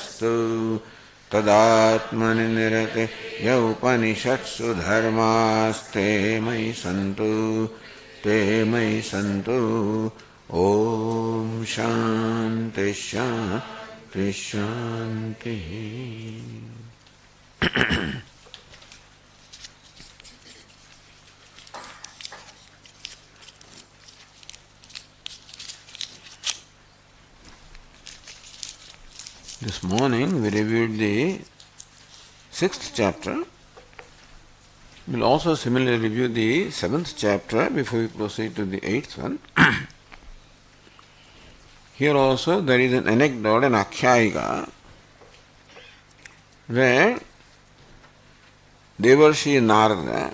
Tadastu Tadatmani Nirate Yaupanishatsu Dharmaste Mai Santu Te Mai Santu Om Shanti Shanti Shanti. This morning we reviewed the 6th chapter. We will also similarly review the 7th chapter before we proceed to the 8th one. Here also there is an anecdote, an akhyayika, where Devarshi Narada,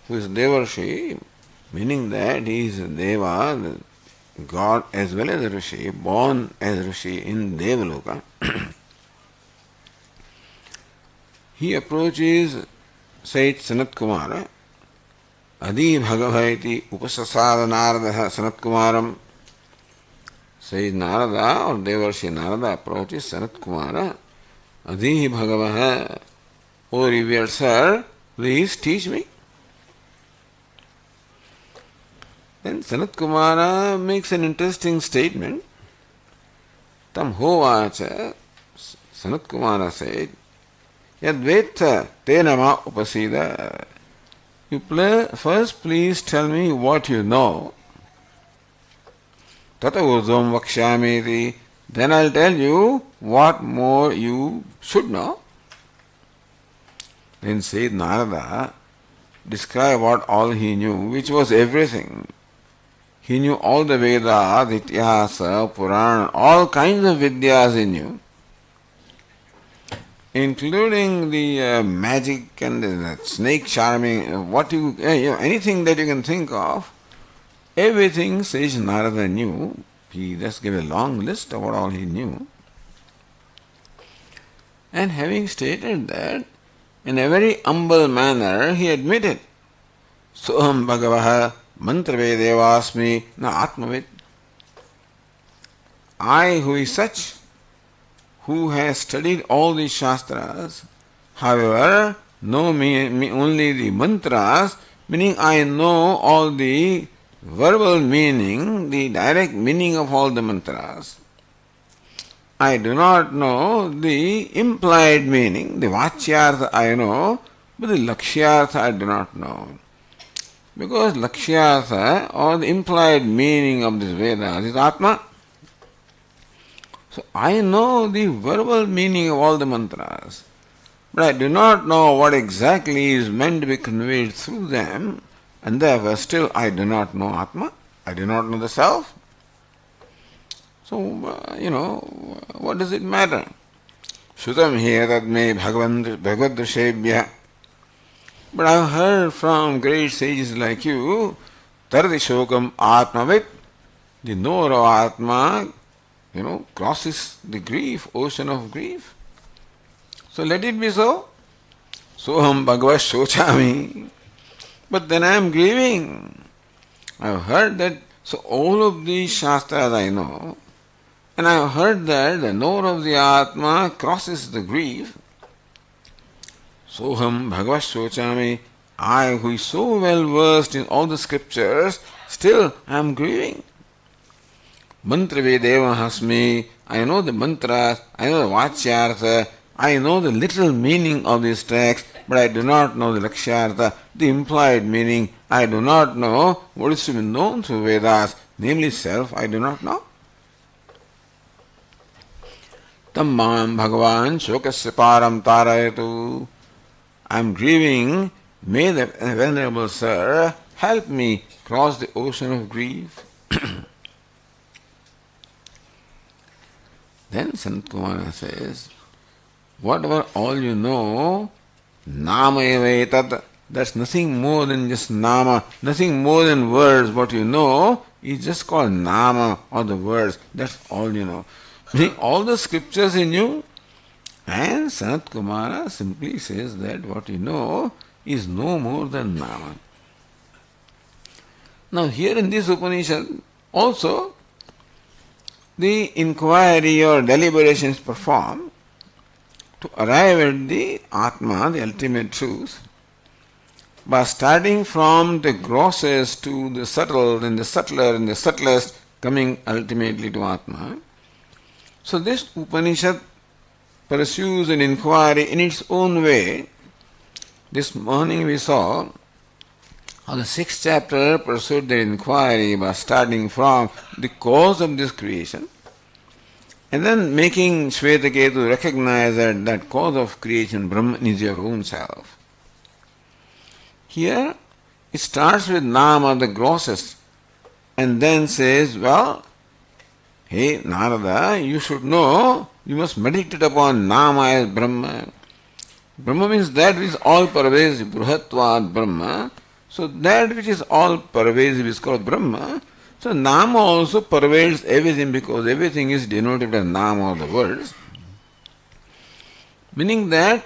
who is Devarshi, meaning that he is a Deva, the God as well as a Rishi, born as Rishi in Devaloka, he approaches Sait Sanat Kumara, Adi Bhagavaiti Upasasada Narada Sanat Kumaram. Sait Narada or Devarshi Narada approaches Sanat Kumara, Adi Bhagavaha, O revered sir, please teach me. Then Sanat Kumara makes an interesting statement. Tam hovacha, Sanat Kumara said, Yadveta tenama upasida. You first please tell me what you know. Tata urdhvam vakshamiti. Then I'll tell you what more you should know. Then said Narada, describe what all he knew, which was everything. He knew all the Vedas, Ityasa, Purana, all kinds of Vidyas he knew, including the magic and the snake charming, anything that you can think of, everything Sage Narada knew. He just gave a long list of what all he knew. And having stated that, in a very humble manner, he admitted, Soham Bhagavaha Mantrave Devasmi na Atmavid. I, who is such, who has studied all the Shastras, however, know me only the mantras, meaning I know all the verbal meaning, the direct meaning of all the mantras. I do not know the implied meaning, the Vachyartha I know, but the Lakshyartha I do not know. Because Lakshyartha or the implied meaning of this Vedas is Atma. So I know the verbal meaning of all the mantras, but I do not know what exactly is meant to be conveyed through them, and therefore still I do not know Atma, I do not know the Self. So, what does it matter? Shutam here me Bhagavad Rishebhya. But I have heard from great sages like you, Tarati Shokam Atmavit, the knower of Atma, crosses the grief, ocean of grief. So let it be so. Soham Bhagavad Shochami. But then I am grieving. I have heard that, so all of these Shastras I know, and I have heard that the knower of the Atma crosses the grief. Soham Bhagavad Shochami. I, who is so well versed in all the scriptures, still I am grieving. Mantrave Deva Hasmi. I know the mantras, I know the Vachyartha, I know the literal meaning of these texts, but I do not know the Lakshyartha, the implied meaning. I do not know what is to be known through Vedas, namely self, I do not know. Tammam Bhagavan Shokasya Param Tarayatu. I am grieving. May the Venerable Sir help me cross the ocean of grief. Then Sanat Kumara says, whatever all you know, Nama eva etat, that's nothing more than just Nama, nothing more than words. What you know is just called Nama or the words, that's all you know. Meaning all the scriptures in you. And Sanat Kumara simply says that what you know is no more than Nama. Now here in this Upanishad also the inquiry or deliberation is performed to arrive at the Atma, the ultimate truth, by starting from the grossest to the subtle, then the subtler and the subtlest, coming ultimately to Atma. So this Upanishad pursues an inquiry in its own way. This morning we saw how the sixth chapter pursued the inquiry by starting from the cause of this creation and then making Shvetaketu recognize that that cause of creation, Brahman, is your own self. Here it starts with Nama, the grossest, and then says, well, hey Narada, you should know, you must meditate upon Nama as Brahma. Brahma means that which is all pervasive, Bruhatvad Brahma. So that which is all pervasive is called Brahma. So Nama also pervades everything because everything is denoted as Nama of the words. Meaning that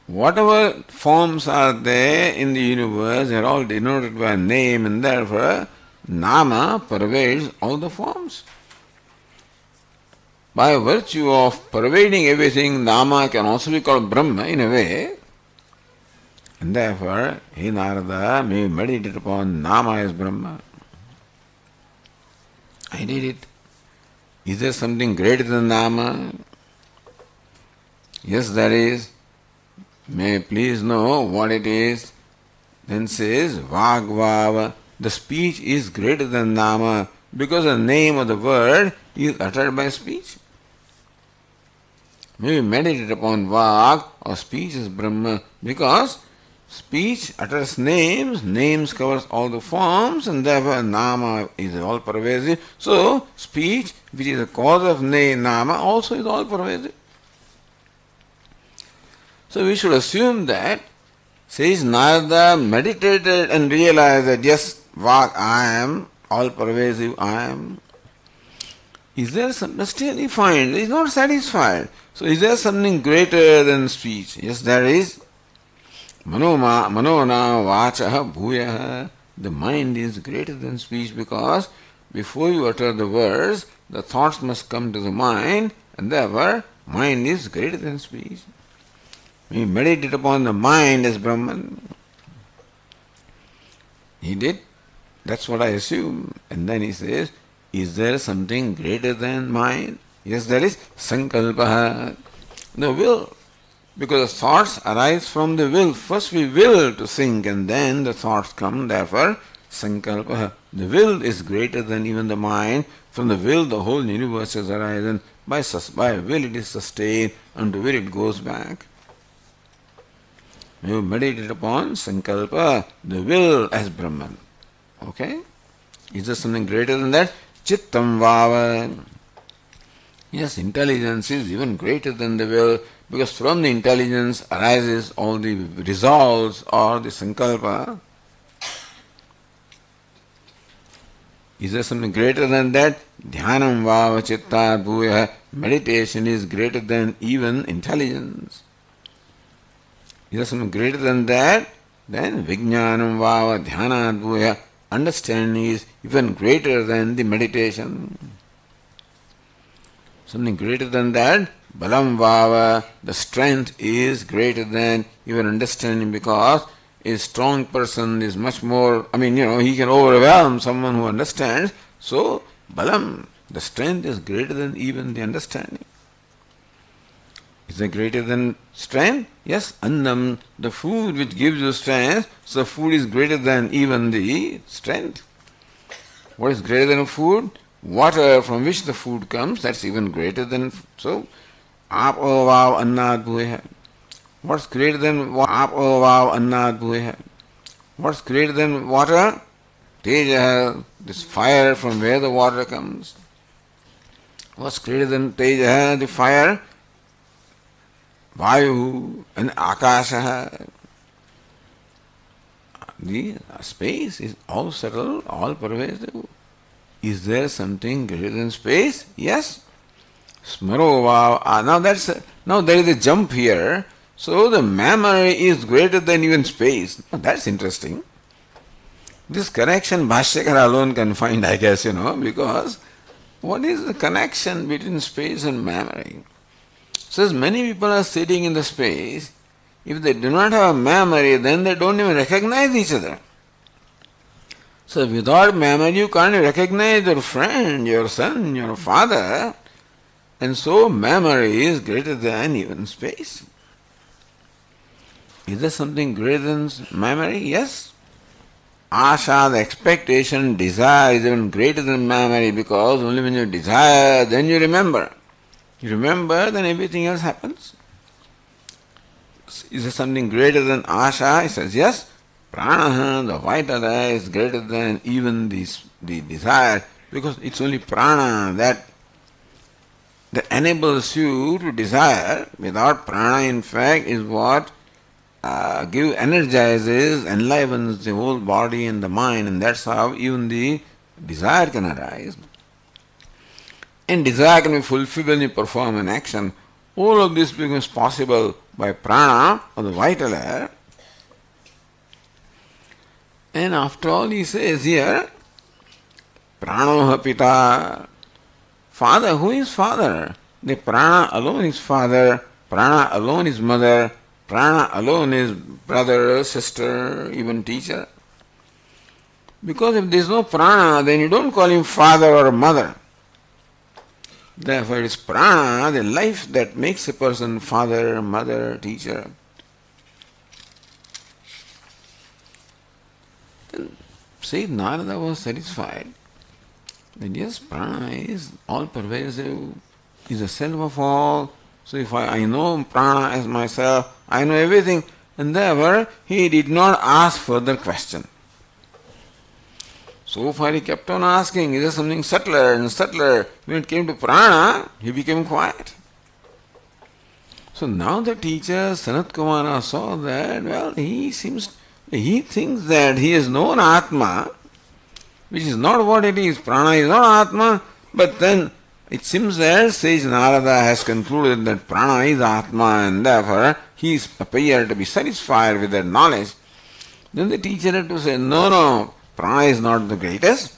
whatever forms are there in the universe, they are all denoted by a name, and therefore Nama pervades all the forms. By virtue of pervading everything, Nama can also be called Brahma in a way. And therefore, hey Narada, may you meditate upon Nama as Brahma. I did it. Is there something greater than Nama? Yes, there is. May I please know what it is? Then says, Vagvava, the speech is greater than Nama because the name of the word is uttered by speech. May we meditate upon Vag or speech as Brahma because speech utters names, names covers all the forms, and therefore Nama is all pervasive. So speech, which is the cause of Nama, also is all pervasive. So we should assume that, says Narada meditated and realized that yes, Vag, I am, all pervasive, I am. Is there some, still he finds, he is not satisfied. So is there something greater than speech? Yes, there is. Manona vachaha bhuyaha. The mind is greater than speech because before you utter the words, the thoughts must come to the mind, and therefore mind is greater than speech. We meditate upon the mind as Brahman. He did. That's what I assume. And then he says, is there something greater than mind? Yes, there is. Sankalpaha. The will. Because the thoughts arise from the will. First we will to think and then the thoughts come. Therefore, Sankalpaha. The will is greater than even the mind. From the will the whole universe has arisen. By will it is sustained, unto will it goes back. You meditate upon Sankalpa, the will as Brahman. Okay? Is there something greater than that? Chittam Vava. Yes, intelligence is even greater than the will because from the intelligence arises all the resolves or the Sankalpa. Is there something greater than that? Dhyanam Vava Chitta Bhuya. Meditation is greater than even intelligence. Is there something greater than that? Then Vijnanam Vava Dhyanad Bhuya. Understanding is even greater than the meditation. Something greater than that, Balam Vava, the strength is greater than even understanding because a strong person is much more, he can overwhelm someone who understands. So, Balam, the strength is greater than even the understanding. Is it greater than strength? Yes, Annam, the food which gives you strength, so food is greater than even the strength. What is greater than food? Water from which the food comes, that's even greater than, so, Apo Vav Annad Bhuya. What's greater than Apo Vav Annad Bhuya? What's greater than water? Teja, this fire from where the water comes. What's greater than Teja, the fire? Vayu and Akasha. The space is all subtle, all pervasive. Is there something greater than space? Yes. Smaro Vav. Now there is a jump here. So the memory is greater than even space. Now that's interesting. This connection Bhashyakara alone can find, I guess, because what is the connection between space and memory? Says many people are sitting in the space, if they do not have memory, then they don't even recognize each other. So without memory you can't recognize your friend, your son, your father, and so memory is greater than even space. Is there something greater than memory? Yes. Asha, the expectation, desire is even greater than memory, because only when you desire, then you remember. You remember, then everything else happens. Is there something greater than asha? He says, yes. Prana, the vital air, is greater than even the desire, because it's only prana that enables you to desire. Without prana, in fact, is what energizes, enlivens the whole body and the mind, and that's how even the desire can arise. And desire can be fulfilled when you perform an action. All of this becomes possible by prana, or the vital air. And after all, he says here, pranoha pita. Father, who is father? The prana alone is father, prana alone is mother, prana alone is brother, sister, even teacher. Because if there is no prana, then you don't call him father or mother. Therefore it is prana, the life, that makes a person father, mother, teacher. Then Sayyid Narada was satisfied that yes, prana is all-pervasive, is the self of all. So if I know prana as myself, I know everything, and therefore he did not ask further question. So far he kept on asking, is there something subtler and subtler? When it came to prana, he became quiet. So now the teacher Sanat Kumara saw that, well, he thinks that he has known Atma, which is not what it is. Prana is not Atma, but then it seems that sage Narada has concluded that prana is Atma, and therefore he appeared to be satisfied with that knowledge. Then the teacher had to say, no, prana is not the greatest.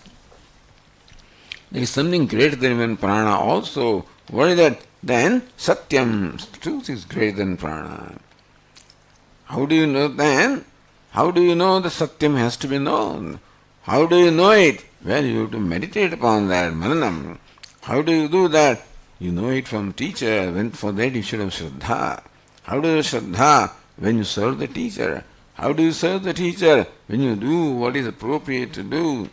There is something greater than even prana also. What is that? Then Satyam, truth is greater than prana. How do you know then? How do you know the Satyam has to be known? How do you know it? Well, you have to meditate upon that, Mananam. How do you do that? You know it from teacher. When for that you should have Shraddha. How do you Shraddha? When you serve the teacher. How do you serve the teacher? When you do what is appropriate to do.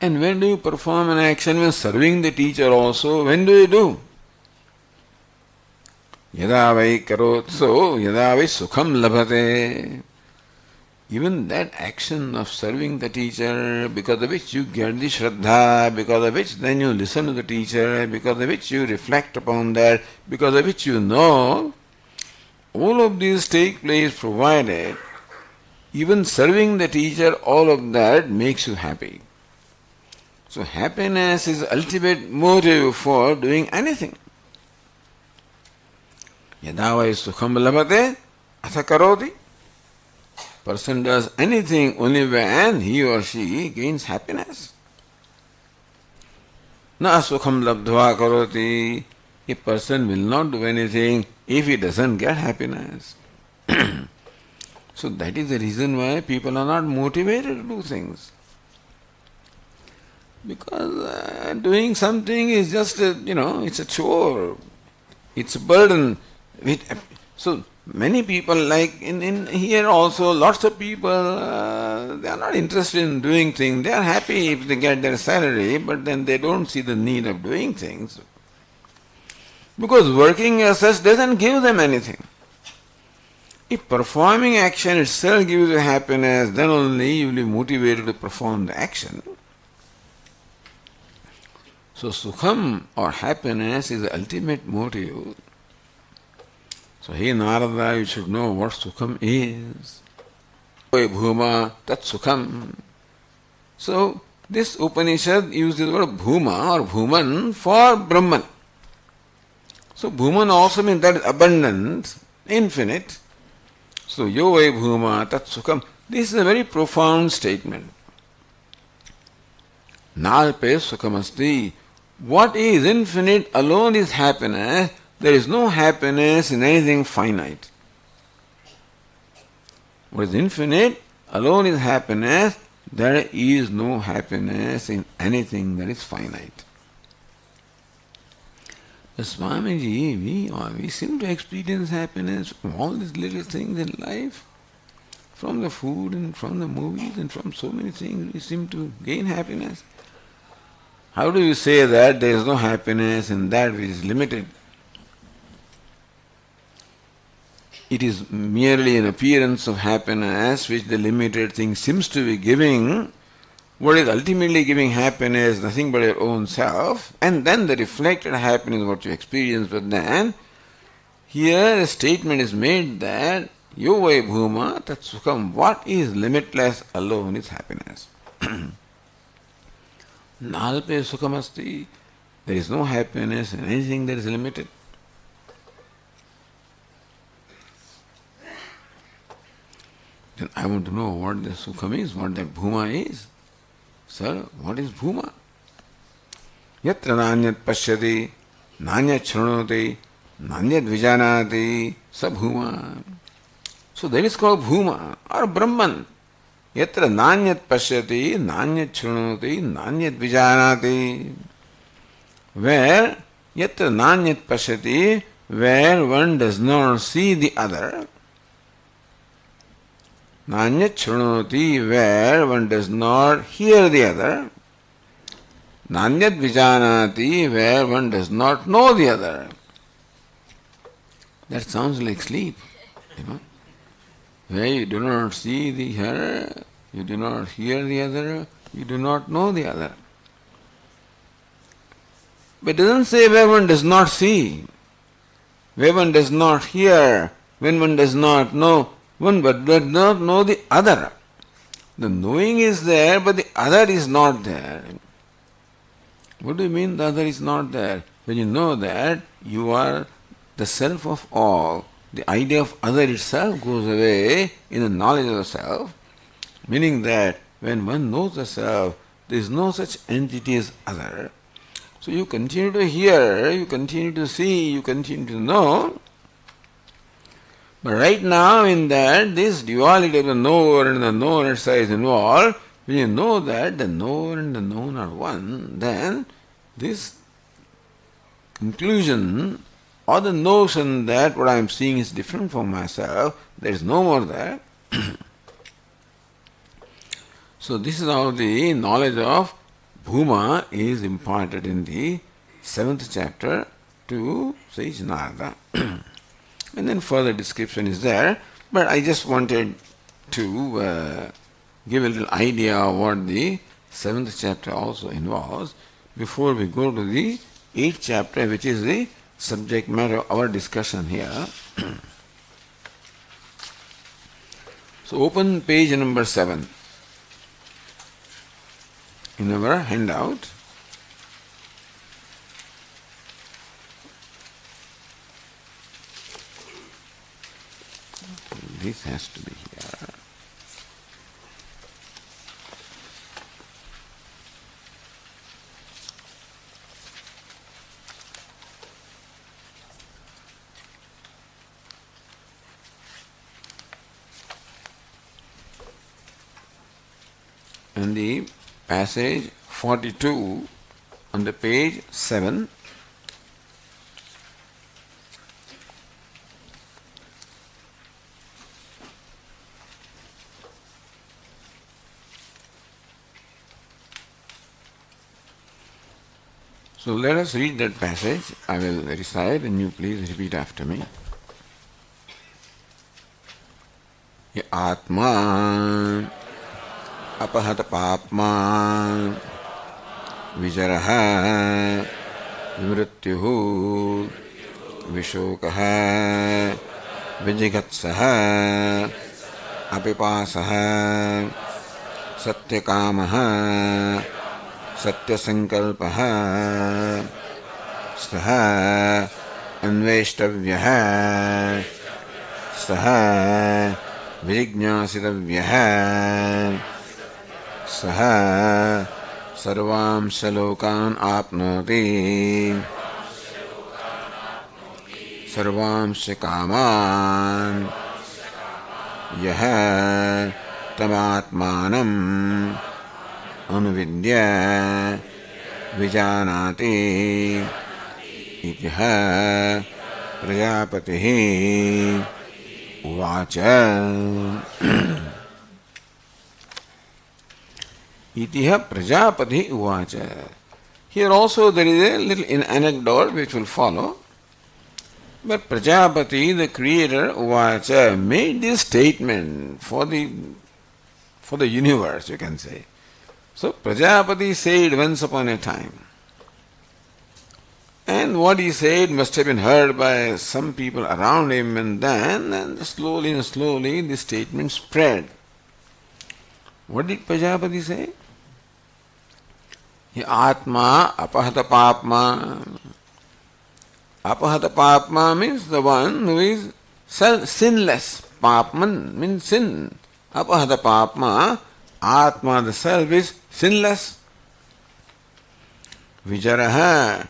And when do you perform an action? When serving the teacher also, when do you do? Yada vai karot, so yada vai sukham labhate. Even that action of serving the teacher, because of which you get the Shraddha, because of which then you listen to the teacher, because of which you reflect upon that, because of which you know, all of these take place provided even serving the teacher, all of that makes you happy. So happiness is the ultimate motive for doing anything. Yada vai sukham labhate atha karoti. Person does anything only when he or she gains happiness. Na sukham labdhva karoti. A person will not do anything if he doesn't get happiness. So that is the reason why people are not motivated to do things. Because doing something is just it's a chore. It's a burden. So many people, like in here also, lots of people, they are not interested in doing things. They are happy if they get their salary, but then they don't see the need of doing things. Because working as such doesn't give them anything. If performing action itself gives you happiness, then only you will be motivated to perform the action. So sukham or happiness is the ultimate motive. So hey Narada, you should know what sukham is. Bhuma tat sukham. So this Upanishad uses the word bhuma or bhuman for Brahman. So bhuman also means that is abundant, infinite. So yo vai bhuma tat sukham. This is a very profound statement. Nalpe sukham asti. What is infinite alone is happiness. There is no happiness in anything finite. What is infinite alone is happiness. There is no happiness in anything that is finite. The Swamiji, we seem to experience happiness from all these little things in life. From the food and from the movies and from so many things we seem to gain happiness. How do you say that there is no happiness in that which is limited? It is merely an appearance of happiness which the limited thing seems to be giving. What is ultimately giving happiness? Nothing but your own self, and then the reflected happiness what you experience. But then, here a statement is made that Yo vai bhuma tat sukham, what is limitless alone is happiness. Nalpe sukham asti, there is no happiness in anything that is limited. Then I want to know what the sukham is, what that bhuma is. Sir, what is bhuma? Yatra nanyat pashyati, nanyat shrunoti, nanyat vijanati, sa bhuma. So that is called bhuma or Brahman. Yatra nanyat pashyati, nanyat shrunoti, nanyat vijanati. Where yatra nanyat pashyati, where one does not see the other. Nanyat shrunoti, where one does not hear the other. Nanyat vijanati, where one does not know the other. That sounds like sleep, Where you do not see the other, you do not hear the other, you do not know the other. But it doesn't say where one does not see, where one does not hear, when one does not know, one but does not know the other. The knowing is there, but the other is not there. What do you mean the other is not there? When you know that you are the self of all, the idea of other itself goes away in the knowledge of the self, meaning that when one knows the self, there is no such entity as other. So you continue to hear, you continue to see, you continue to know. But right now in that, this duality of the knower and the known itself is involved. When you know that the knower and the known are one, then this conclusion or the notion that what I am seeing is different from myself, there is no more there. So this is how the knowledge of Bhuma is imparted in the 7th chapter to sage Narada. And then further description is there, but I just wanted to give a little idea of what the 7th chapter also involves before we go to the 8th chapter, which is the subject matter of our discussion here. So open page number 7 in our handout. This has to be here. And the passage 42 on the page 7. So let us read that passage. I will recite and you please repeat after me. Ya Atma apahata papma vijaraha vimrityuhu vishokaha vijigatsaha apipasaha satyakamaha satyasankalpaha saha anveshtavyah saha vijñāsitavyah saha सर्वांश लोकान् आप्नोति सर्वांश कामान् यः तमात्मानम् अनुविद्य विजानाति इत्यः प्रजापतिः उवाच. Itiha Prajapati Uvacha. Here also there is a little anecdote which will follow. But Prajapati, the creator, Uvacha, made this statement for the universe, you can say. So Prajapati said once upon a time. And what he said must have been heard by some people around him, and then slowly this statement spread. What did Prajapati say? Atma apahata papma. Apahata papma means the one who is sinless. Papman means sin. Apahata papma, Atma, the self, is sinless. Vijaraha,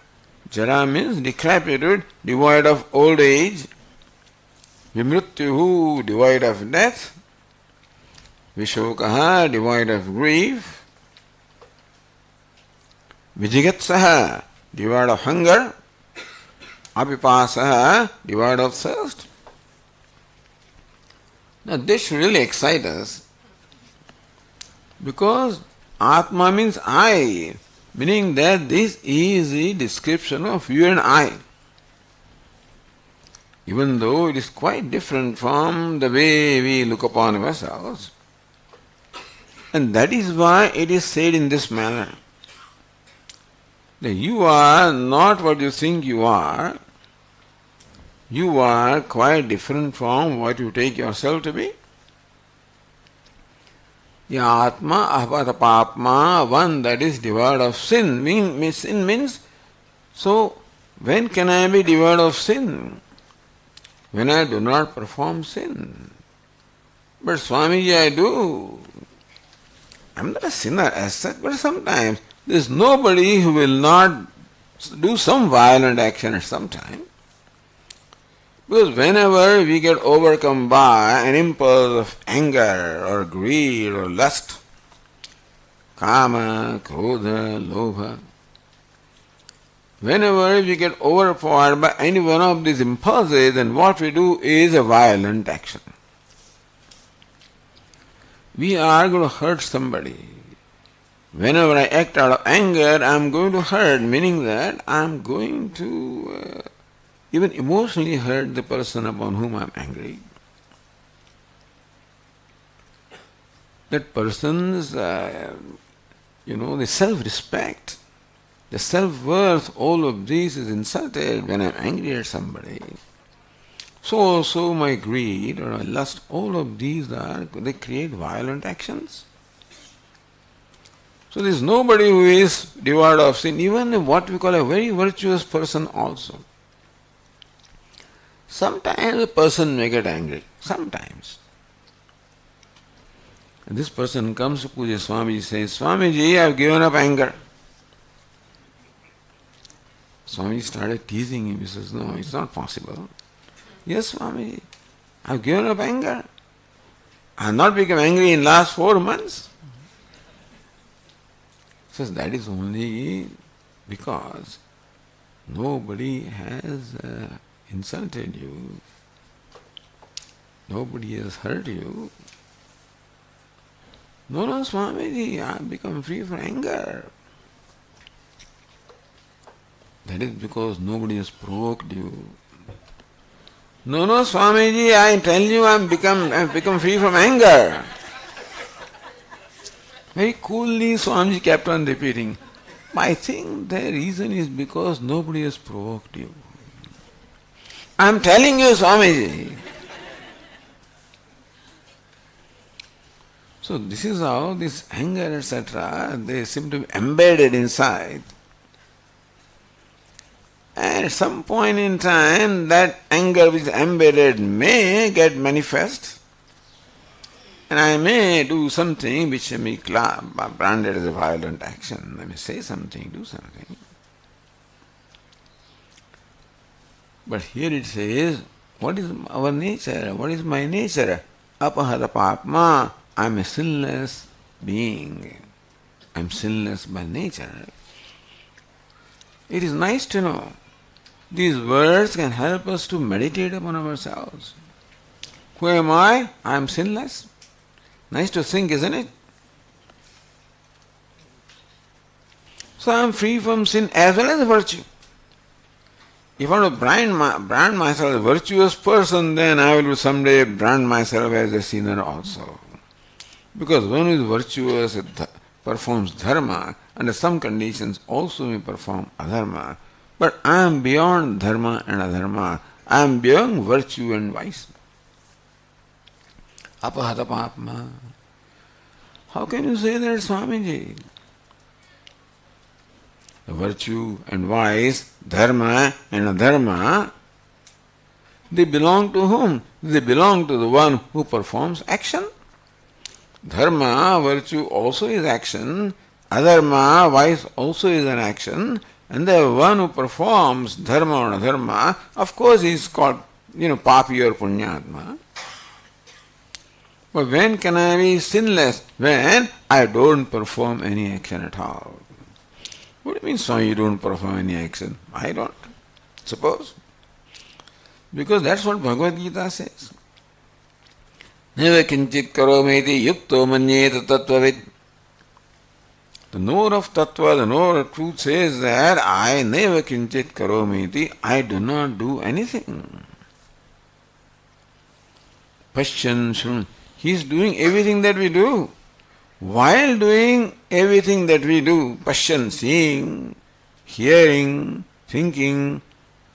Jara means decrepitude, devoid of old age. Vimrutyuhu, devoid of death. Vishokaha, devoid of grief. Vijigatsaha, devoid of hunger. Apipasaha, devoid of thirst. Now this should really excite us, because Atma means I, meaning that this is the description of you and I. Even though it is quite different from the way we look upon ourselves. And that is why it is said in this manner. That you are not what you think you are. You are quite different from what you take yourself to be. Ya Atma Ahvata Papma, one that is devoid of sin. Sin means, so when can I be devoid of sin? When I do not perform sin. But Swamiji, I do. I am not a sinner as such, but sometimes there is nobody who will not do some violent action at some time. Because whenever we get overcome by an impulse of anger or greed or lust, kama, krodha, lobha, whenever we get overpowered by any one of these impulses, then what we do is a violent action. We are going to hurt somebody. Whenever I act out of anger, I am going to hurt, meaning that I am going to even emotionally hurt the person upon whom I am angry. That person's, the self-respect, the self-worth, all of this is insulted when I am angry at somebody. So also my greed or my lust, all of these they create violent actions. So there is nobody who is devoid of sin, even what we call a very virtuous person also. Sometimes a person may get angry, sometimes. And this person comes to Puja Swamiji, says, Swamiji, I have given up anger. Swamiji started teasing him. He says, no, it's not possible. Yes, Swamiji, I have given up anger. I have not become angry in last 4 months. He says, that is only because nobody has insulted you. Nobody has hurt you. No, Swamiji, I have become free from anger. That is because nobody has provoked you. No, Swamiji, I tell you I have become free from anger. Very coolly Swamiji kept on repeating, I think the reason is because nobody has provoked you. I am telling you, Swamiji. So this is how this anger, etc., they seem to be embedded inside. And at some point in time, that anger which is embedded may get manifest. and I may do something which may be branded as a violent action. I may say something, do something. But here it says, what is our nature? What is my nature? Apahadapapma. I am a sinless being. I am sinless by nature. It is nice to know. These words can help us to meditate upon ourselves. Who am I? I am sinless. Nice to think, isn't it? So I am free from sin as well as virtue. If I want to brand myself as a virtuous person, then I will someday brand myself as a sinner also. Because one who is virtuous performs dharma, under some conditions also may perform adharma. But I am beyond dharma and adharma. I am beyond virtue and vice. Apahadapapma. How can you say that, Swamiji? The virtue and vice, dharma and adharma, they belong to whom? They belong to the one who performs action. Dharma, virtue also is action. Adharma, vice also is an action. And the one who performs dharma or adharma, of course he is called, papi or punyatma. But when can I be sinless? When I don't perform any action at all. What do you mean, Swami, you don't perform any action? I don't. Suppose. Because that's what Bhagavad Gita says. Neva kinchit karometi yukto manyeta tattvavid. The knower of tattva, the knower of truth says that I neva kinchit karometi, I do not do anything. Pashyan shrun. He is doing everything that we do. While doing everything that we do, Pashyan, seeing, hearing, thinking,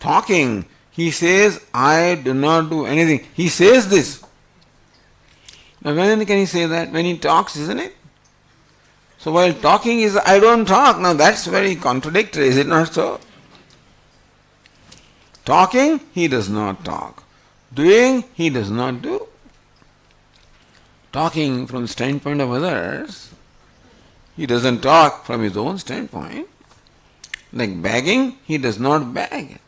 talking, he says, I do not do anything. He says this. Now when can he say that? When he talks, isn't it? So while talking is, I don't talk. Now that's very contradictory, is it not so? Talking, he does not talk. Doing, he does not do. Talking from the standpoint of others, he doesn't talk from his own standpoint. Like begging, he does not beg.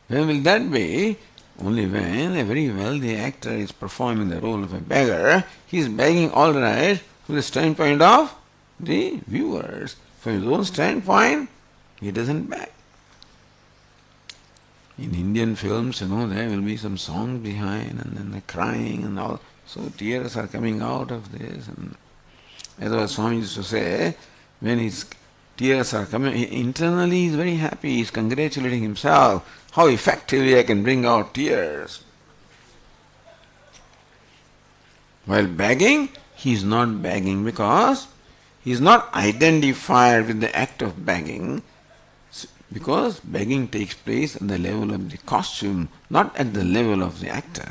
When will that be? Only when a very wealthy actor is performing the role of a beggar, he is begging all right from the standpoint of the viewers. From his own standpoint, he doesn't beg. In Indian films, there will be some song behind and then the crying and all. So tears are coming out of this. And as our Swami used to say, when his tears are coming, internally he is very happy, he is congratulating himself, how effectively I can bring out tears. While begging, he is not begging because he is not identified with the act of begging, because begging takes place at the level of the costume, not at the level of the actor.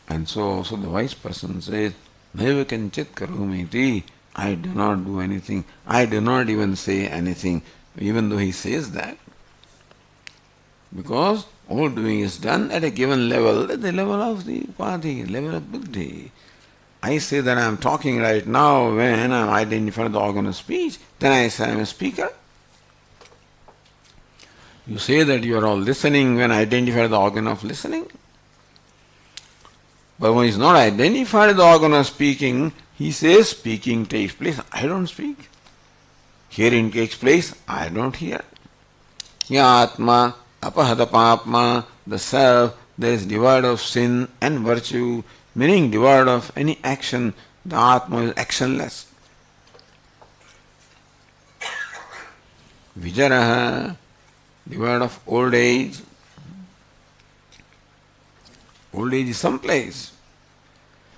And so the wise person says, Neva kanchit karomiti, I do not do anything, I do not even say anything, even though he says that. Because all doing is done at a given level, at the level of the upadhi, level of buddhi. I say that I am talking right now when I am identified the organ of speech, then I say I am a speaker. You say that you are all listening when I identify the organ of listening. But when he is not identified the organ of speaking, he says speaking takes place. I don't speak. Hearing takes place. I don't hear. Ya Atma, apahadapapma, the self, there is devoid of sin and virtue, meaning devoid of any action. The Atma is actionless. Vijaraha, devoid of old age. Old age is someplace.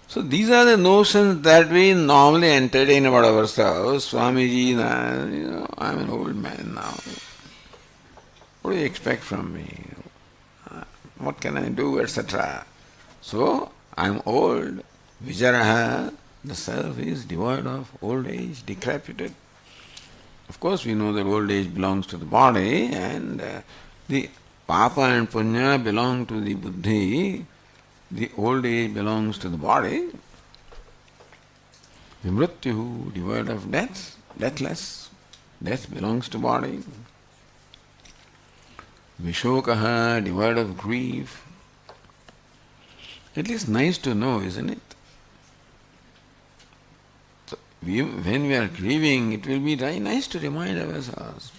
So these are the notions that we normally entertain about ourselves. Swamiji, I am an old man now. What do you expect from me? What can I do, etc. So, I am old. Vijaraha, the self is devoid of old age, decrepit. Of course, we know that old age belongs to the body, and the papa and punya belong to the buddhi. The old age belongs to the body. Vimrutyuhu, devoid of death, deathless. Death belongs to body. Vishokaha, devoid of grief. At least nice to know, isn't it? So when we are grieving, it will be very nice to remind ourselves.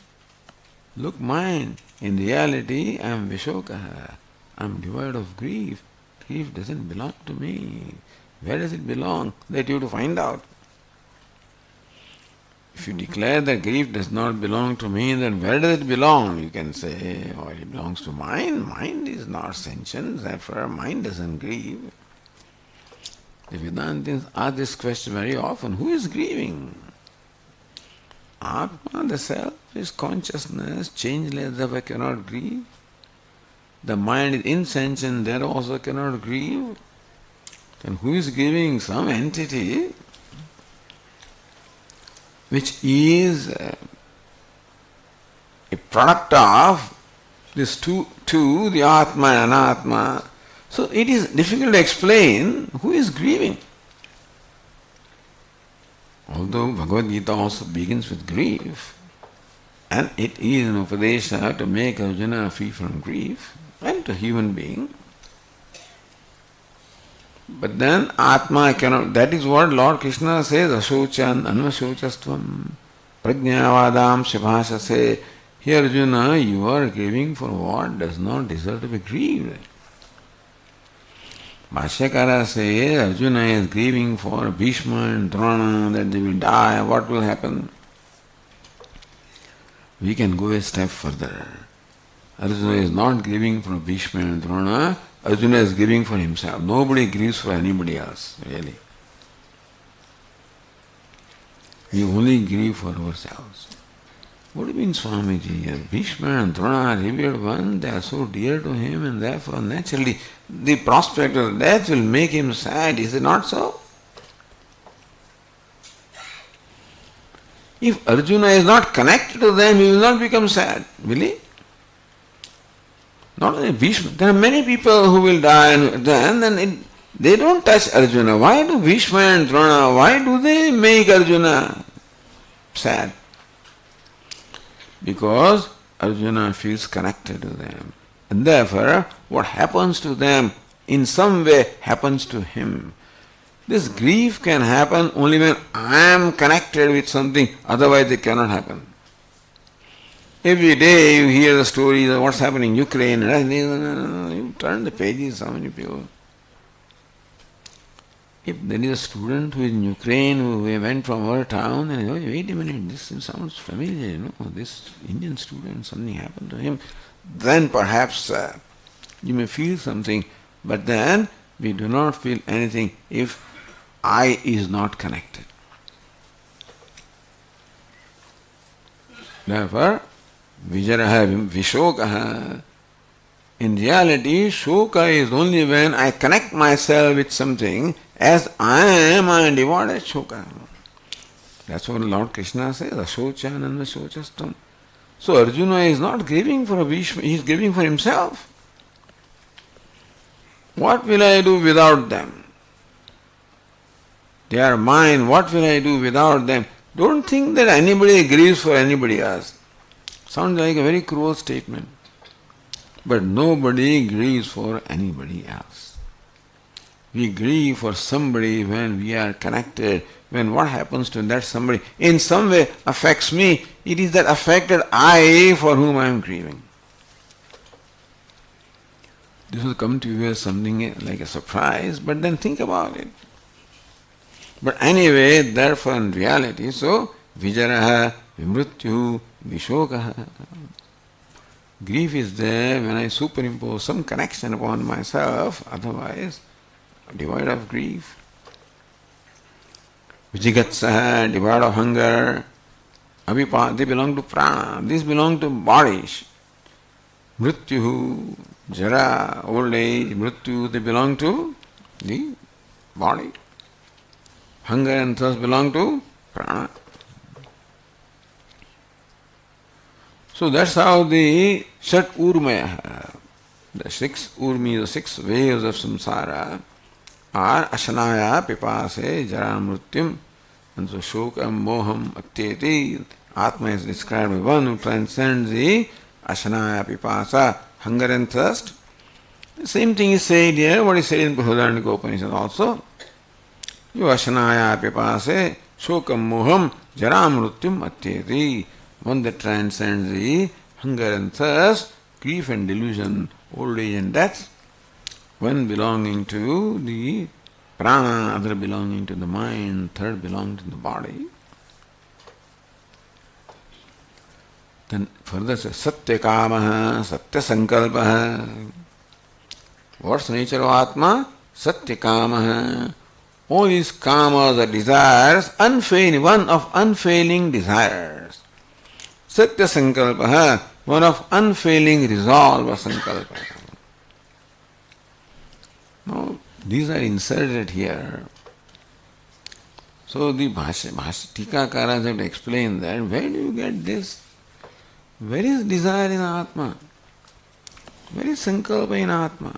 Look, mine, in reality, I am Vishokaha. I am devoid of grief. Grief doesn't belong to me. Where does it belong? That you have to find out. If you declare that grief does not belong to me, then where does it belong? You can say, oh, it belongs to mind. Mind is not sentient, therefore mind doesn't grieve. The Vedantins ask this question very often. Who is grieving? Atma, the self, is consciousness, changeless, therefore cannot grieve. The mind is insentient, there also cannot grieve. Then who is grieving? Some entity which is a product of these two, the Atma and Anatma. So it is difficult to explain who is grieving. Although Bhagavad Gita also begins with grief, and it is an Upadesha to make Arjuna free from grief, and to human being. But then Atma cannot, that is what Lord Krishna says, Ashochan Anvashochastvam Prajnavadam Shibhashase. Here Arjuna, you are grieving for what does not deserve to be grieved. Bhashyakara says Arjuna is grieving for Bhishma and Drona, that they will die, what will happen? We can go a step further. Arjuna is not grieving for Bhishma and Drona, Arjuna is grieving for himself. Nobody grieves for anybody else, really. We only grieve for ourselves. What do you mean, Swamiji? Bhishma and Drona are revered ones, they are so dear to him, and therefore naturally the prospect of death will make him sad. Is it not so? If Arjuna is not connected to them, he will not become sad, will he? Not only Bhishma. There are many people who will die and then they don't touch Arjuna. Why do Bhishma and Drona, why do they make Arjuna sad? Because Arjuna feels connected to them. And therefore, what happens to them in some way happens to him. This grief can happen only when I am connected with something, otherwise it cannot happen. Every day you hear the stories of what's happening in Ukraine, you turn the pages, how many people. If there is a student who is in Ukraine, who went from our town, and wait a minute, this sounds familiar, this Indian student, something happened to him, then perhaps you may feel something, but then we do not feel anything if I is not connected. Therefore, Vijaraha Vishokaha. In reality, Shoka is only when I connect myself with something, as I am devoted Shoka. That's what Lord Krishna says, Ashochan and Vashochastam. So Arjuna is not grieving for a Bhishma, he is grieving for himself. What will I do without them? They are mine, what will I do without them? Don't think that anybody grieves for anybody else. Sounds like a very cruel statement. But nobody grieves for anybody else. We grieve for somebody when we are connected, when what happens to that somebody in some way affects me. It is that affected I for whom I am grieving. This will come to you as something like a surprise, but then think about it. But anyway, therefore in reality, so Vijaraha, Vimrutyuhu, Vishokaha. Grief is there when I superimpose some connection upon myself, otherwise devoid of grief. Vijigatsaha, devoid of hunger. Avipa, they belong to prana, these belong to bodies. Mrityuhu, jara, old age, mrityu, they belong to the body. Hunger and thirst belong to prana. So that's how the Shat Urmaya, the six urmi, the six waves of samsara are Ashanaya, Pipase, Jara, Mrityum. And so shokam moham atyeti, Atma is described as one who transcends the ashanaya pipasa, hunger and thirst. The same thing is said here, what is said in ChandogyaUpanishad also. Yu ashanaya pipase, shokam moham jaramrutyum atyeti, one that transcends the hunger and thirst, grief and delusion, old age and death, one belonging to the prana, other belonging to the mind, third belonging to the body. Then further says Satya Kamaha, Satya Sankalpaha. What's the nature of Atma? Satya Kamaha. All these kamas are desires, unfailing, one of unfailing desires. Satya Sankalpaha, one of unfailing resolve or Sankalpa. Now, these are inserted here. So the Tikakaras have to explain that. Where do you get this? Where is desire in Atma? Where is Sankalpa in Atma?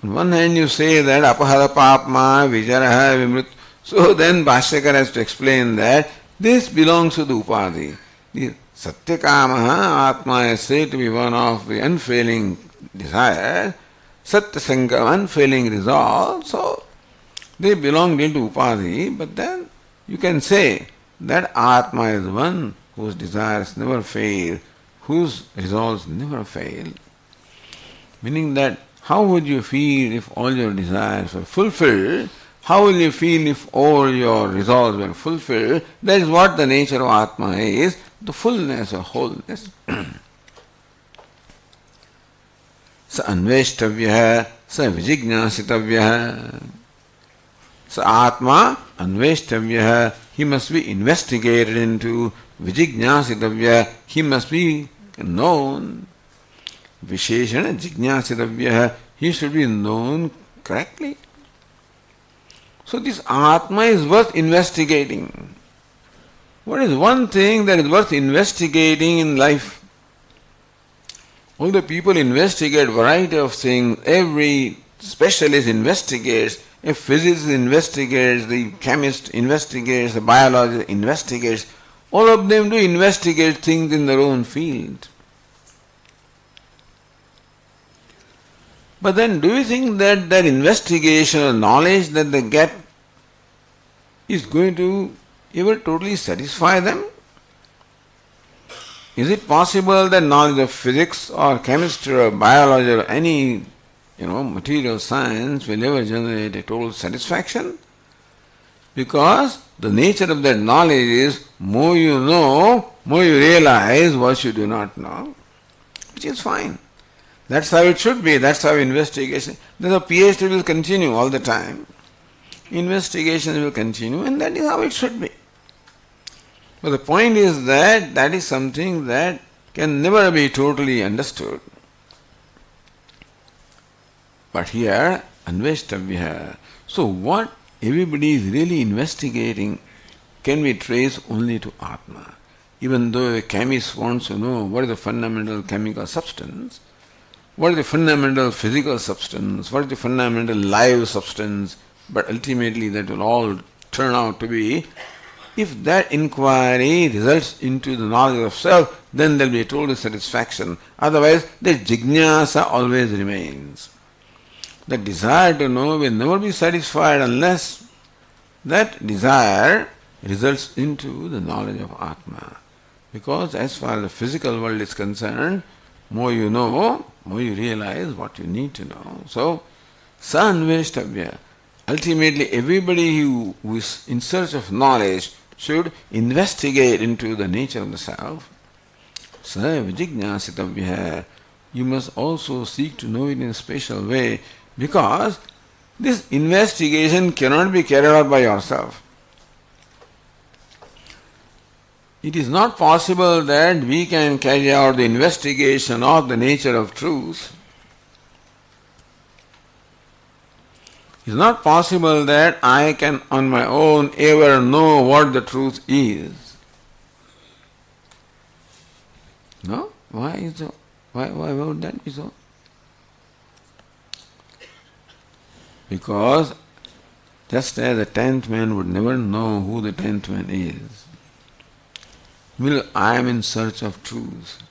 On one hand you say that apahara papma vijaraha vimrit. So then Bhashyakar has to explain that this belongs to the upadhi. The Satyakamaha Atma is said to be one of the unfailing desire. Satya Sankalpa, unfailing resolve. So they belong into upadhi, but then you can say that Atma is one whose desires never fail, whose resolves never fail. Meaning that how would you feel if all your desires were fulfilled? How will you feel if all your resolves were fulfilled? That is what the nature of Atma is, the fullness or wholeness. Sa anveshtavya, sa vijignyasitavya. Sa Atma anveshtavya, he must be investigated into. Vijignyasitavya, he must be known. Visheshana jignyasitavya, he should be known correctly. So this Atma is worth investigating. What is one thing that is worth investigating in life? All the people investigate variety of things, every specialist investigates, a physicist investigates, the chemist investigates, the biologist investigates, all of them do investigate things in their own field. But then do you think that that investigation or knowledge that they get is going to ever totally satisfy them? Is it possible that knowledge of physics or chemistry or biology or any material science will ever generate a total satisfaction? Because the nature of that knowledge is more you know, more you realize what you do not know, which is fine. That's how it should be. That's how investigation. The PhD will continue all the time. Investigation will continue, and that is how it should be. But the point is that that is something that can never be totally understood. But here, anveshtavya. So what everybody is really investigating can be traced only to Atma. Even though a chemist wants to know what is the fundamental chemical substance, what is the fundamental physical substance, what is the fundamental live substance, but ultimately that will all turn out to be, if that inquiry results into the knowledge of self, then there will be a total satisfaction. Otherwise, the jignyasa always remains. The desire to know will never be satisfied unless that desire results into the knowledge of Atma. Because as far as the physical world is concerned, more you know, more you realize what you need to know. So, sa anveshtavya. Ultimately, everybody who is in search of knowledge should investigate into the nature of the self. Sa vijignyasitavya. You must also seek to know it in a special way, because this investigation cannot be carried out by yourself. It is not possible that we can carry out the investigation of the nature of truth. It is not possible that I can on my own ever know what the truth is. No? Why is so? Why would that be so? Because Just as the 10th man would never know who the 10th man is. Well, I am in search of truth.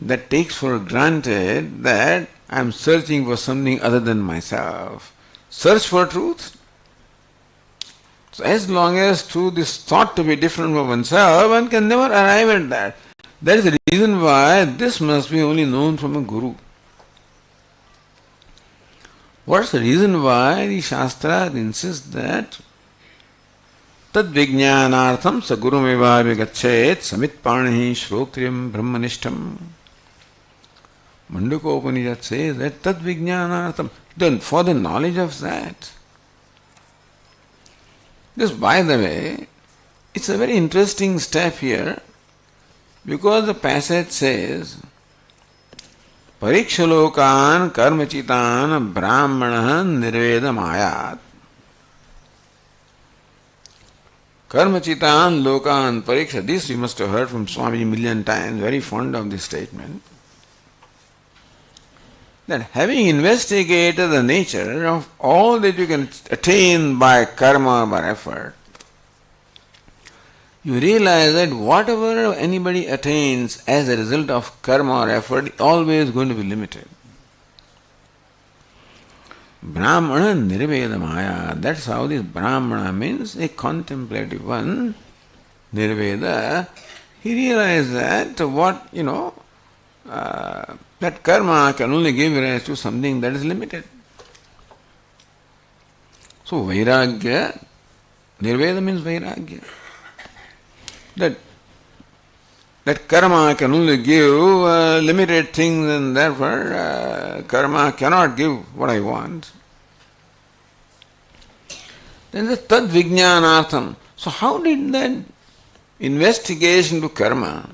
That takes for granted that I am searching for something other than myself. Search for truth. So as long as truth is thought to be different from oneself, one can never arrive at that. That is the reason why this must be only known from a guru. What's the reason why the Shastra insists that tad vijnanartham sagurumeva vigachet samitpanihi shrotriyam brahmanishtam. Upanishad says that tad vijnanartham, then for the knowledge of that. Just by the way, it's a very interesting step here because the passage says Parikshalokan karmachitan brahmana nirvedamayat. Karmachitan lokan pariksha. This you must have heard from Swami a million times, very fond of this statement. That having investigated the nature of all that you can attain by karma, by effort, you realize that whatever anybody attains as a result of karma or effort is always going to be limited. Brahmana nirvedamaya. That's how this Brahmana means a contemplative one. Nirveda. He realized that that karma can only give rise to something that is limited. So vairagya, nirveda means vairagya. That karma can only give limited things and therefore karma cannot give what I want. Then the tad vijnanartham. So how did that investigation to karma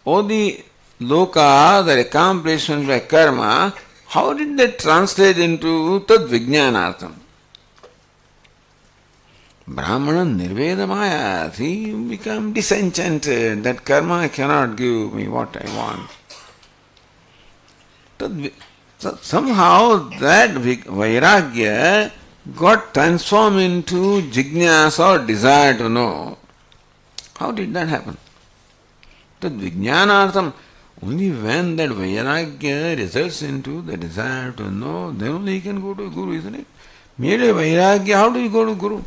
or the loka, the accomplishment by karma, how did that translate into tad vijnanartham? Brahmana nirvedamaya. He become disenchanted that karma cannot give me what I want. So somehow that vairagya got transformed into jignasa or desire to know. How did that happen? Tad vijnanartham. Only when that vairagya results into the desire to know, then only he can go to a guru, isn't it? Merely vairagya, how do you go to guru?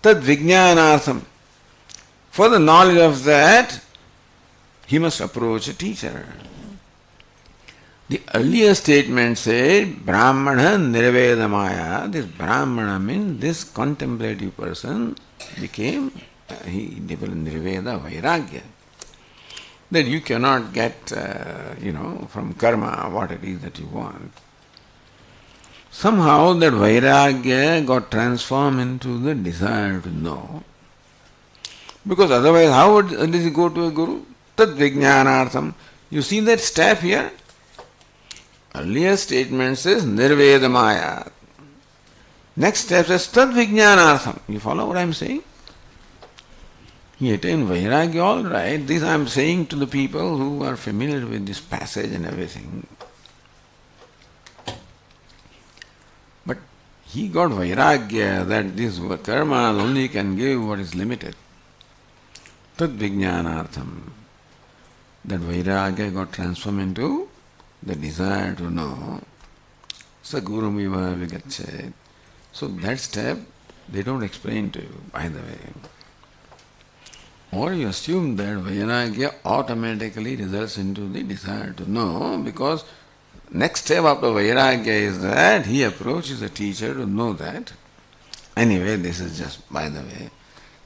Tad vijnanartham. For the knowledge of that, he must approach a teacher. The earlier statement said, Brahmana nirvedamaya. This Brahmana means this contemplative person became, he developed nirveda vairagya. That you cannot get, from karma what it is that you want. Somehow that vairagya got transformed into the desire to know. Because otherwise, how would he go to a guru? Tad vijnanartham. You see that step here? Earlier statement says nirvedamaya. Next step says tad vijnanartham. You follow what I am saying? He attained vairagya, all right. This I am saying to the people who are familiar with this passage and everything. But he got vairagya that this karma only can give what is limited. Tad vijnanartham. That vairagya got transformed into the desire to know. Sagurumiva vigachet. So that step they don't explain to you, by the way. Or you assume that vairagya automatically results into the desire to know, because next step after vairagya is that he approaches a teacher to know that. Anyway, this is just by the way.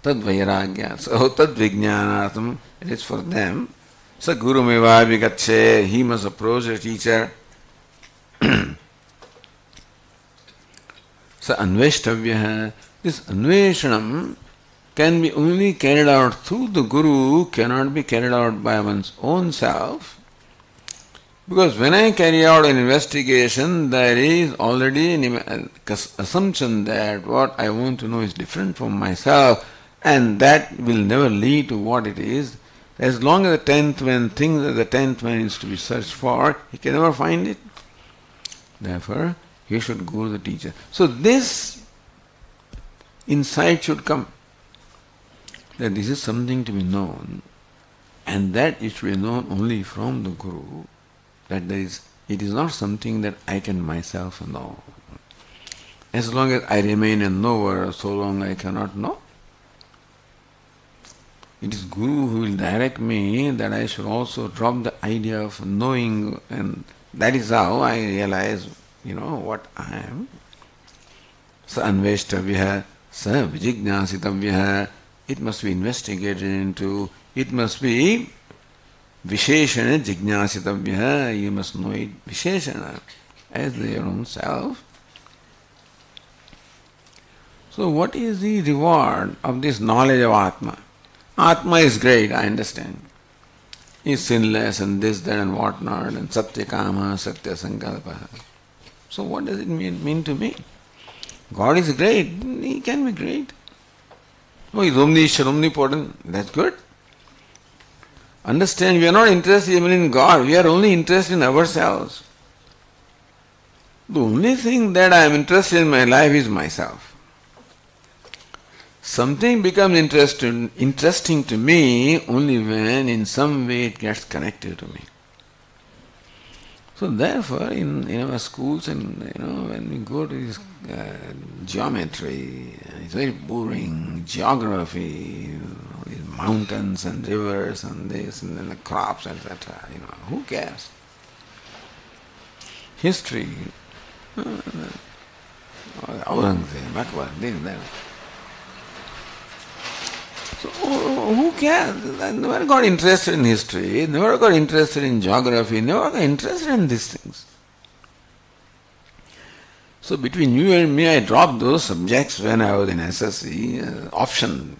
Tad vairagya. So tad vijnanartham, it is for them. Sa gurumeva vigacche, he must approach a teacher. Sa anveshtavya. This anveshanam can be only carried out through the guru, cannot be carried out by one's own self. Because when I carry out an investigation, there is already an assumption that what I want to know is different from myself, and that will never lead to what it is. As long as the 10th man thinks that the 10th man is to be searched for, he can never find it. Therefore, he should go to the teacher. So this insight should come, that this is something to be known, and that it should be known only from the Guru, that it is not something that I can myself know. As long as I remain a knower, so long I cannot know. It is Guru who will direct me that I should also drop the idea of knowing, and that is how I realize, what I am. Sa anveshtavya, sa vijijnasitavya. It must be investigated into, it must be visheshana jijnasitavya. You must know it visheshana, as your own self. So what is the reward of this knowledge of Atma? Atma is great, I understand. He is sinless and this, that and whatnot, and satya kama, satya sankalpa. So what does it mean to me? God is great, He can be great. Oh, He is omniscient, omnipotent, that's good. Understand, we are not interested even in God, we are only interested in ourselves. The only thing that I am interested in my life is myself. Something becomes interesting to me only when in some way it gets connected to me. So therefore, in our schools and when we go to this geometry, it's very boring, geography, these mountains and rivers and this and then the crops, etc. Who cares? History, Aurangzeb, Akbar, this, that. So who cares? I never got interested in history, never got interested in geography, never got interested in these things. So between you and me, I dropped those subjects when I was in SSC, option.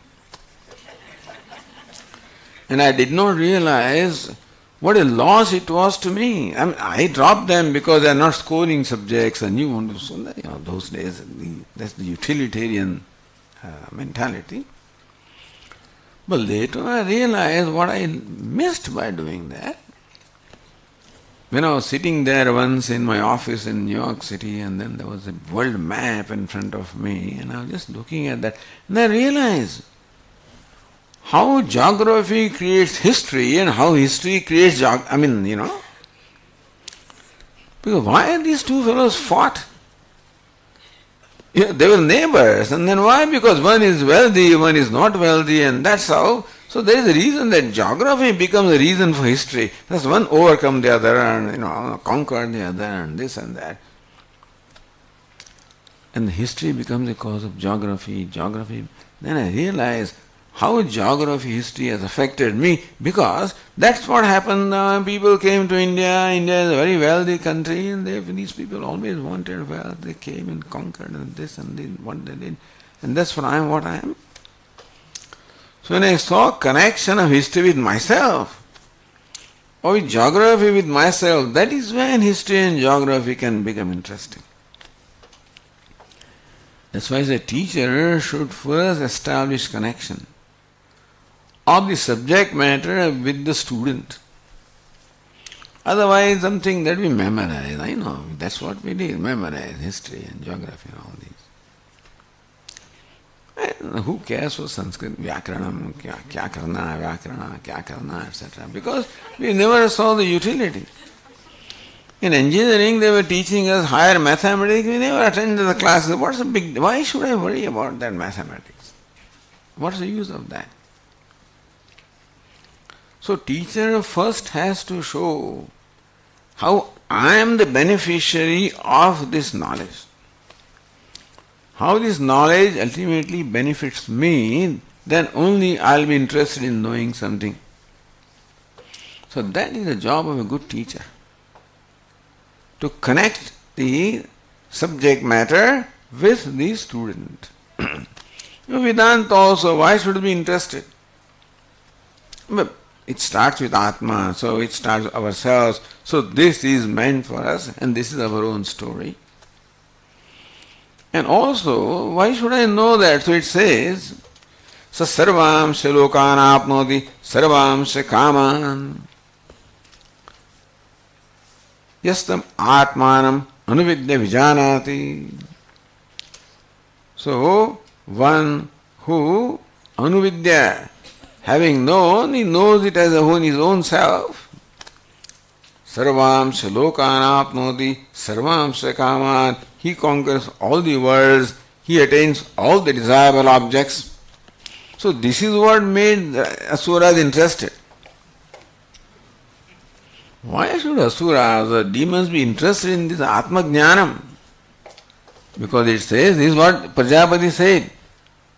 And I did not realize what a loss it was to me. I dropped them because they are not scoring subjects and you want to, those days, that's the utilitarian mentality. But later I realized what I missed by doing that. When I was sitting there once in my office in New York City, and then there was a world map in front of me, and I was just looking at that, and I realized how geography creates history and how history creates because why these two fellows fought? They were neighbors, and then why? Because one is wealthy, one is not wealthy, and that's how. So there is a reason that geography becomes a reason for history. That's one overcome the other and conquer the other and this and that. And history becomes a cause of geography. Then I realized how geography, history has affected me, because that's what happened. People came to India. India is a very wealthy country, and these people always wanted wealth. They came and conquered and this and this, what they did. And that's what I am. So when I saw connection of history with myself, or with geography with myself, that is when history and geography can become interesting. That's why the teacher should first establish connection of the subject matter with the student. Otherwise, something that we memorize. I know, that's what we did, memorize history and geography and all these. And who cares for Sanskrit, Vyakaranam, kya karna, etc. Because we never saw the utility. In engineering, they were teaching us higher mathematics. We never attended the classes. Why should I worry about that mathematics? What's the use of that? So teacher first has to show how I am the beneficiary of this knowledge. How this knowledge ultimately benefits me, then only I'll be interested in knowing something. So that is the job of a good teacher. To connect the subject matter with the student. Vedanta also, why should we be interested? But it starts with Atma, so it starts with ourselves. So this is meant for us, and this is our own story. And also, why should I know that? So it says, Sa sarvam shalokan apnoti sarvam shakaman yastam atmanam anuvidya vijanati. So, one who anuvidya, having known, he knows it as his own self. Sarvam shalokan apnoti, sarvam shakaman. He conquers all the worlds, he attains all the desirable objects. So this is what made the asuras interested. Why should asuras or demons be interested in this Atma Jnanam? Because it says, this is what Prajapati said.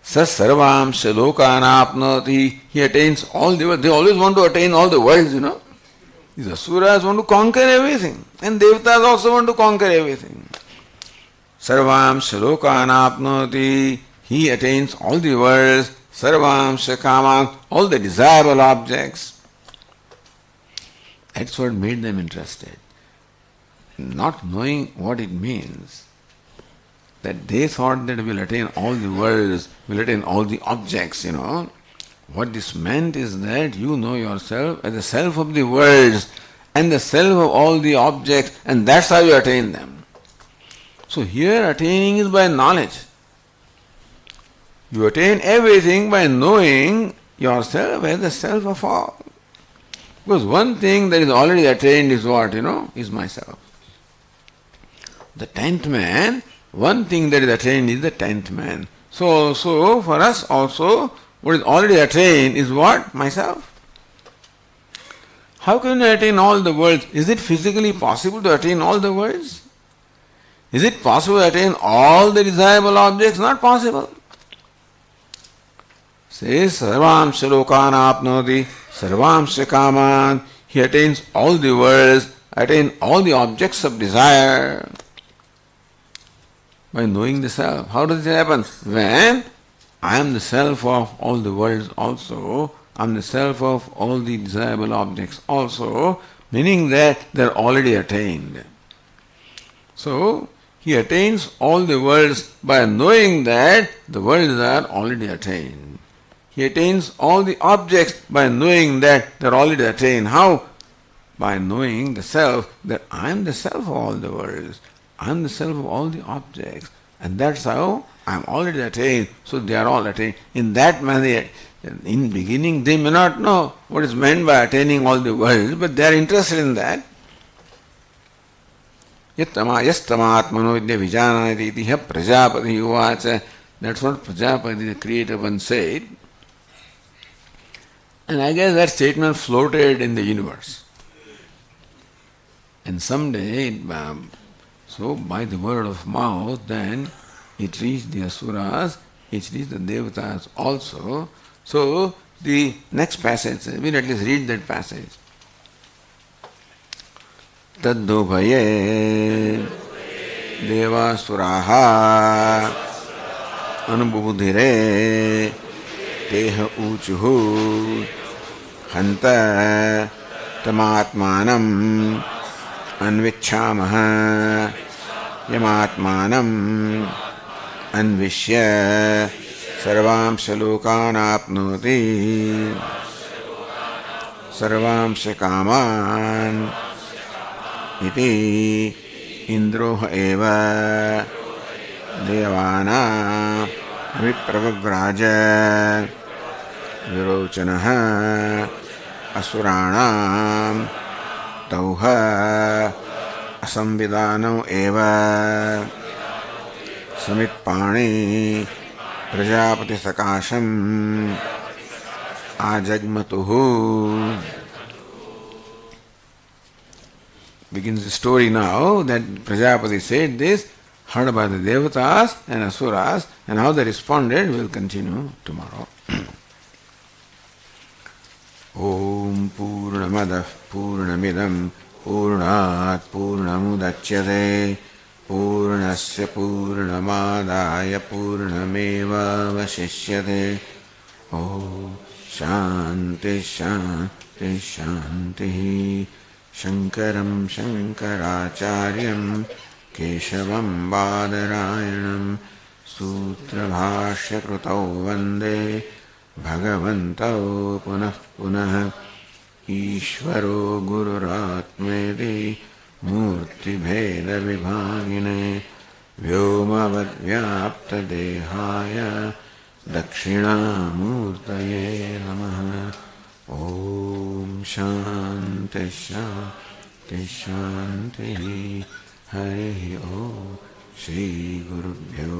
Sas sarvam shalokan apnoti. He attains all the worlds. They always want to attain all the worlds, These asuras want to conquer everything. And devatas also want to conquer everything. Sarvam shalokan apnoti. He attains all the worlds. Sarvam shakaman. All the desirable objects. That's what made them interested. Not knowing what it means, that they thought that we'll attain all the worlds, we'll attain all the objects, What this meant is that you know yourself as the self of the worlds and the self of all the objects, and that's how you attain them. So here attaining is by knowledge. You attain everything by knowing yourself as the self of all. Because one thing that is already attained is what, is myself. The 10th man, one thing that is attained is the 10th man. So for us also, what is already attained is what? Myself. How can you attain all the worlds? Is it physically possible to attain all the worlds? Is it possible to attain all the desirable objects? Not possible. Says, Sarvam shalokan apnoti, sarvam shakaman. He attains all the worlds, attain all the objects of desire. By knowing the self. How does it happen? When I am the self of all the worlds also, I am the self of all the desirable objects also, meaning that they are already attained. So, he attains all the worlds by knowing that the worlds are already attained. He attains all the objects by knowing that they are already attained. How? By knowing the self, that I am the self of all the worlds. I am the self of all the objects. And that's how I am already attained. So they are all attained. In that manner, in beginning they may not know what is meant by attaining all the worlds, but they are interested in that. Yastamatmano vidya vijanati itiha prajapati uvacha. That's what Prajapati, the creator, once said. And I guess that statement floated in the universe. And someday, so by the word of mouth, then it reached the asuras, it reached the devatas also. So the next passage, we'll at least read that passage. Taddubhaye devasuraha anubudhire teha uchuhu hanta tamatmanam anvichamaha yamatmanam anvishya sarvam shalokan apnoti sarvam shakaman iti indroha eva devana vipravraja virochanaha asuranam tauha asamvidano eva samitpani prajapati sakasham ajagmatuhu. Begins the story now that Prajapati said this, heard by the devatas and asuras, and how they responded will continue tomorrow. Om Purnamadah Purnamidam Purnat Purnamudachyate Purnasya Purnamadaya Purnameva Vashishyate. Om Shanti Shanti Shanti. Shankaram Shankaracharyam Keshavam Badarayanam Sutrabhashya Krutau Vande Bhagavantau Punah Punah Ishvaro Gururatmedi Murti बुद्धिभेदविभागिने व्योमवद्व्याप्तदेहाय दक्षिणामूर्तये नमः। ॐ शान्ति शान्ति शान्तिः। हरिः ॐ। श्रीगुरुभ्यो